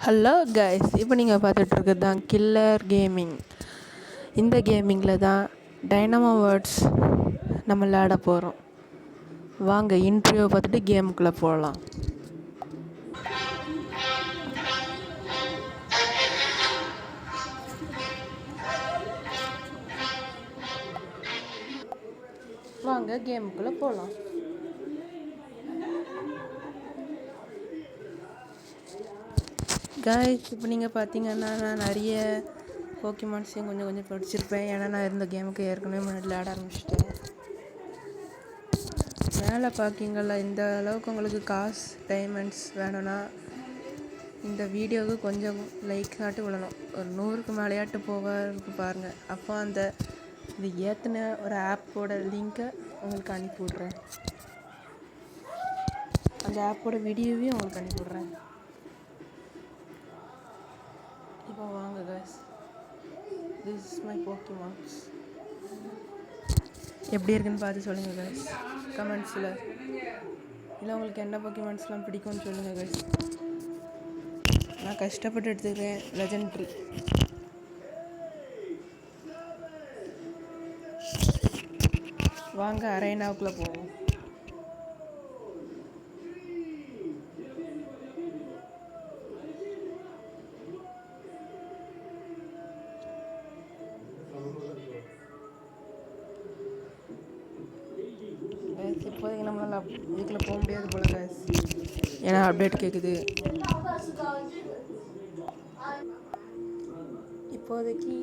Hello guys, இப்போ நீங்கள் பார்த்துட்ருக்கிறது தான் கில்லர் கேமிங். இந்த கேமிங்கில் தான் டைனமோ வேர்ட்ஸ் நம்ம விளையாட போகிறோம். வாங்க இன்ட்ரிவியூ பார்த்துட்டு கேமுக்குள்ளே போகலாம். வாங்க கேமுக்குள்ளே போகலாம். கைஸ், இப்போ நீங்கள் பார்த்தீங்கன்னா நான் நிறைய போக்கிமான்ஸையும் கொஞ்சம் படிச்சிருப்பேன். ஏன்னா நான் இந்த கேமுக்கு ஏற்கனவே முன்னாடி விளையாட ஆரம்பிச்சிட்டேன். மேலே பார்க்கிங்களா, இந்த அளவுக்கு உங்களுக்கு காசு டைமண்ட்ஸ் வேணும்னா இந்த வீடியோவுக்கு கொஞ்சம் லைக் ஆட்டு விடணும். ஒரு 100க்கு மேலேயாட்டு போக இருக்கு பாருங்கள். அப்போ இது ஏற்றின ஒரு ஆப்போட லிங்க்கை உங்களுக்கு அனுப்பி விட்றேன். அந்த ஆப்போட வீடியோவையும் உங்களுக்கு அனுப்பி விட்றேன். இப்போ வாங்க guys, this is my Pokémons. எப்படி இருக்குன்னு பார்த்து சொல்லுங்கள் கைஸ் கமெண்ட்ஸில். இல்லை உங்களுக்கு என்ன போக்கிமான்ஸ்லாம் பிடிக்கும்னு சொல்லுங்கள் கைஸ். நான் கஷ்டப்பட்டு எடுத்துக்கிறேன் லெஜெண்ட்ரி. வாங்க அரேனாவுக்குள்ளே போவோம். இப்போதைக்கு நம்மளால் இதுக்குள்ளே போக முடியாது போல கைஸ், ஏன்னா அப்டேட் கேட்குது. இப்போதைக்கு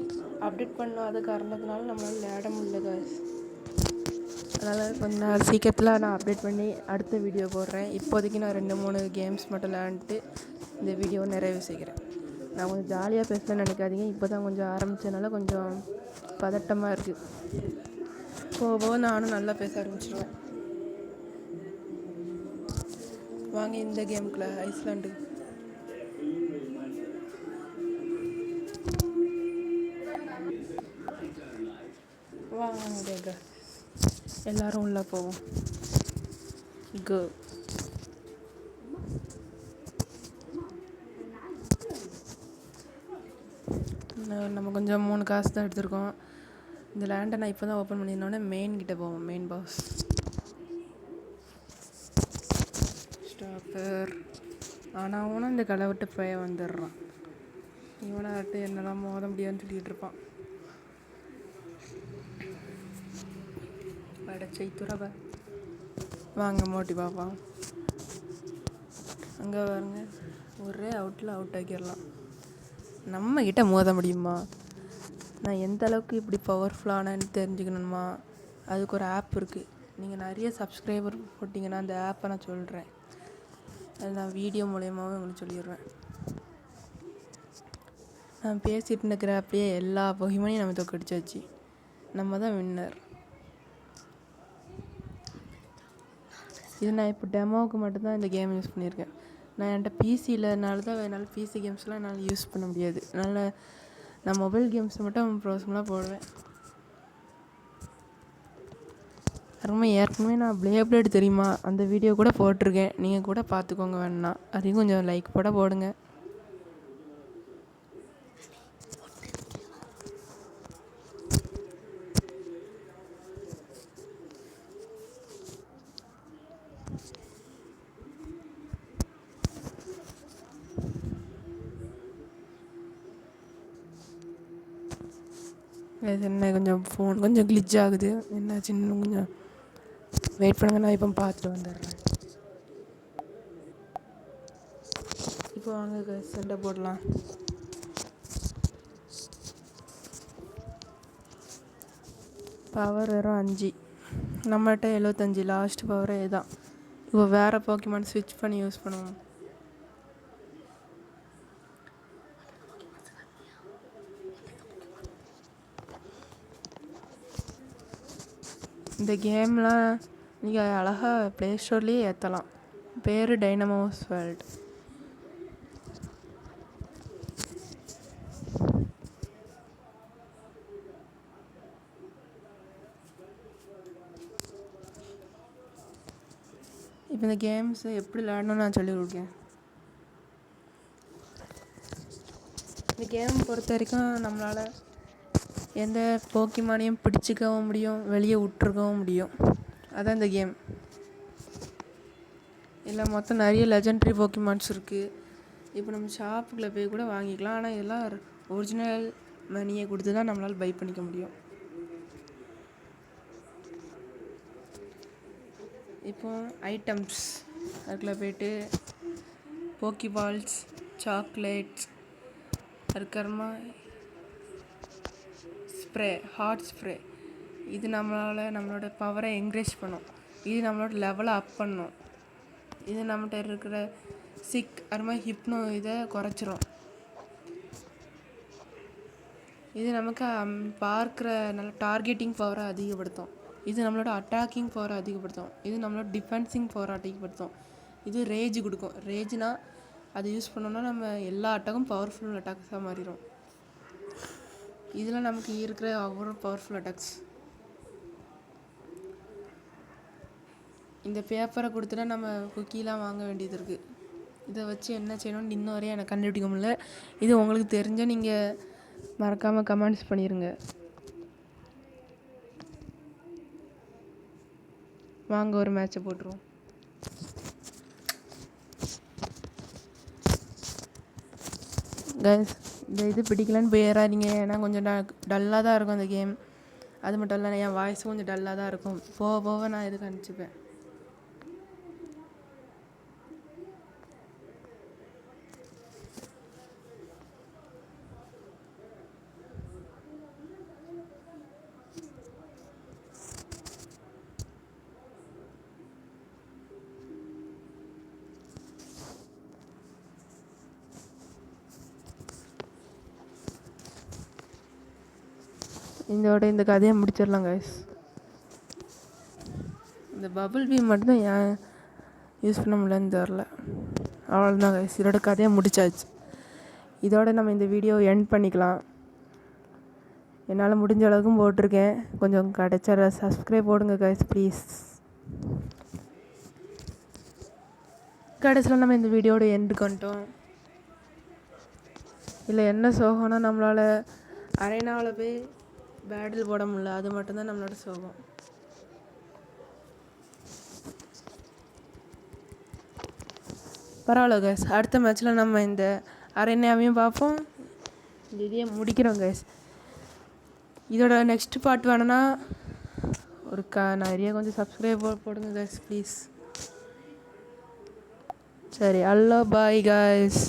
அப்டேட் பண்ணாத காரணத்தினால நம்மளால் விளையாட முடியல கைஸ். அதனால் கொஞ்ச நாள் சீக்கிரத்தில் நான் அப்டேட் பண்ணி அடுத்த வீடியோ போடுறேன். இப்போதைக்கு நான் 2-3 கேம்ஸ் மட்டும் விளையாண்டுட்டு இந்த வீடியோவை நிறைவு செய்கிறேன். நான் கொஞ்சம் ஜாலியாக பேசணும்னு நினைக்காதீங்க. இப்போ தான் கொஞ்சம் ஆரம்பித்ததுனால கொஞ்சம் பதட்டமாக இருக்குது. போக நானும் நல்லா பேச ஆரம்பிச்சிடுவேன். வாங்க இந்த கேமுக்குள்ள ஐஸ்லாண்டு. வாங்க எல்லாரும் உள்ளே போவோம். கோ. நம்ம கொஞ்சம் 3 காசு தான் எடுத்திருக்கோம். இந்த லேண்டை நான் இப்போ தான் ஓப்பன் பண்ணியிருந்தோடனே மெயின் கிட்டே போவோம். Main boss stopper. ஆனால் அவனும் இந்த களை விட்டு போய வந்துடுறான். இவனை ஆட்டு என்னெல்லாம் மோத முடியாதுன்னு சொல்லிகிட்டு இருப்பான். அடைச்சை துறவ. வாங்க மோட்டி பார்ப்பான். அங்கே பாருங்க, ஒரே அவுட்டில் அவுட் ஆக்கிடலாம். நம்மக்கிட்ட மோத முடியுமா? நான் எந்த அளவுக்கு இப்படி பவர்ஃபுல்லானு தெரிஞ்சுக்கணுமா, அதுக்கு ஒரு ஆப் இருக்குது. நீங்கள் நிறைய சப்ஸ்கிரைபர் போட்டிங்கன்னா அந்த ஆப்பை நான் சொல்கிறேன். அது நான் வீடியோ மூலயமாவே உங்களுக்கு சொல்லிடுவேன். நான் பேசிகிட்டு இருக்கிற ஆப்லேயே எல்லா போகிமானையும் நம்ம தோக்கடிச்சாச்சு. நம்ம தான் வின்னர். இது நான் இப்போ டெமோவுக்கு மட்டும்தான் இந்த கேம் யூஸ் பண்ணியிருக்கேன். நான் என்கிட்ட பிசி இல்லைனால தான் என்னால் பிசி கேம்ஸ்லாம் என்னால் யூஸ் பண்ண முடியாது. அதனால் நான் மொபைல் கேம்ஸ் மட்டும் ப்ரோசமெலாம் போடுவேன். ஏற்கனவே நான் பிளேட் தெரியுமா, அந்த வீடியோ கூட போட்டிருக்கேன். நீங்கள் கூட பார்த்துக்கோங்க வேணுன்னா. அதையும் கொஞ்சம் லைக் போடுங்க. என்ன கொஞ்சம் ஃபோன் கொஞ்சம் கிளிச் ஆகுது, என்னாச்சுன்னு கொஞ்சம் வெயிட் பண்ணுங்க. நான் இப்போ பார்த்துட்டு வந்துடுறேன். இப்போ வாங்க சண்டை போடலாம். பவர் வெறும் 5, நம்மகிட்ட 75. லாஸ்ட் பவரே தான். இப்போ வேறு போக்கிமான் ஸ்விட்ச் பண்ணி யூஸ் பண்ணுவோம். இந்த கேம்லாம் நீங்கள் அழகாக ப்ளே ஸ்டோர்லேயே ஏற்றலாம். பேர் டைனமோஸ் வேர்ல்டு. இப்போ இந்த கேம்ஸை எப்படி விளையாடணும்னு நான் சொல்லிக் கொடுக்கேன். இந்த கேம் பொறுத்த வரைக்கும் நம்மளால் எந்த போக்கிமானையும் பிடிச்சிக்கவும் முடியும், வெளியே விட்டுருக்கவும் முடியும். அதான் இந்த கேம். இதில் மொத்தம் நிறைய லெஜெண்ட்ரி போக்கிமான்ஸ் இருக்குது. இப்போ நம்ம ஷாப்புக்குள்ளே போய் கூட வாங்கிக்கலாம். ஆனால் இதெல்லாம் ஒரிஜினல் மணியை கொடுத்து தான் நம்மளால் பை பண்ணிக்க முடியும். இப்போ ஐட்டம்ஸ் அதுக்குள்ளே போய்ட்டு போக்கிபால்ஸ், சாக்லேட்ஸ், அதுக்கப்புறமா ஸ்ப்ரே, ஹாட் ஸ்ப்ரே. இது நம்மளோட பவரை என்கரேஜ் பண்ணும். இது நம்மளோட லெவலை அப் பண்ணும். இது நம்மகிட்ட இருக்கிற சிக் அது மாதிரி ஹிப்னோ இதை குறைச்சிரும். இது நமக்கு பார்க்குற நல்ல டார்கெட்டிங் பவரை அதிகப்படுத்தும். இது நம்மளோட அட்டாக்கிங் பவரை அதிகப்படுத்தும். இது நம்மளோட டிஃபென்சிங் பவரை அதிகப்படுத்தும். இது ரேஜ் கொடுக்கும். ரேஜ்னால் அது யூஸ் பண்ணோம்னா நம்ம எல்லா அட்டாக்கும் பவர்ஃபுல் அட்டாக்ஸாக மாறிடும். இதெல்லாம் நமக்கு இருக்கிற அவ்வளோ பவர்ஃபுல் அட்டாக்ஸ். இந்த பேப்பரை கொடுத்துட்டா நம்ம குக்கீலாம் வாங்க வேண்டியது இருக்குது. இதை வச்சு என்ன செய்யணும்னு இன்னும் வரையும் எனக்கு கண்டுபிடிக்க முடியல. இது உங்களுக்கு தெரிஞ்சால் நீங்கள் மறக்காமல் கமெண்ட்ஸ் பண்ணிடுங்க. வாங்க ஒரு மேட்சை போட்டுருவோம். கைஸ், இந்த இது பிடிக்கலன்னு போயிடாதீங்க. ஏன்னா கொஞ்சம் டல்லாக தான் இருக்கும் அந்த கேம். அது மட்டும் இல்லை, என் வாய்ஸும் கொஞ்சம் டல்லாக தான் இருக்கும். போக போக நான் இதுக்கு அனுப்பிச்சிப்பேன். இந்த கதையை முடிச்சிடலாம் கைஸ். இந்த பபுள் பீம் மட்டும்தான் ஏன் யூஸ் பண்ண முடியலன்னு தெரில. அவ்வளோதான் கைஸ், இதோட கதையை முடிச்சாச்சு. இதோட நம்ம இந்த வீடியோ எண்ட் பண்ணிக்கலாம். என்னால் முடிஞ்ச அளவுக்கும் போட்டிருக்கேன். கொஞ்சம் கிடைச்ச சப்ஸ்கிரைப் போடுங்க கைஸ் ப்ளீஸ். கடைசியில் நம்ம இந்த வீடியோட எண்டுக்கு வந்துட்டோம். இல்லை என்ன சோகம்னா நம்மளால் அரேனாவில் போய் பேட்டில் போட முடியல. அது மட்டும்தான் நம்மளோட சோகம். பரவாயில்ல கைஸ், அடுத்த மேட்ச்சில் நம்ம இந்த அரேனாவையும் பார்ப்போம். இந்த இதையே முடிக்கிறோம் கைஸ். இதோட நெக்ஸ்ட் பார்ட் வேணும்னா ஒரு நிறைய கொஞ்சம் சப்ஸ்கிரைப் போடுங்க கைஸ் ப்ளீஸ். சரி, அல்லோ பாய் கைஸ்.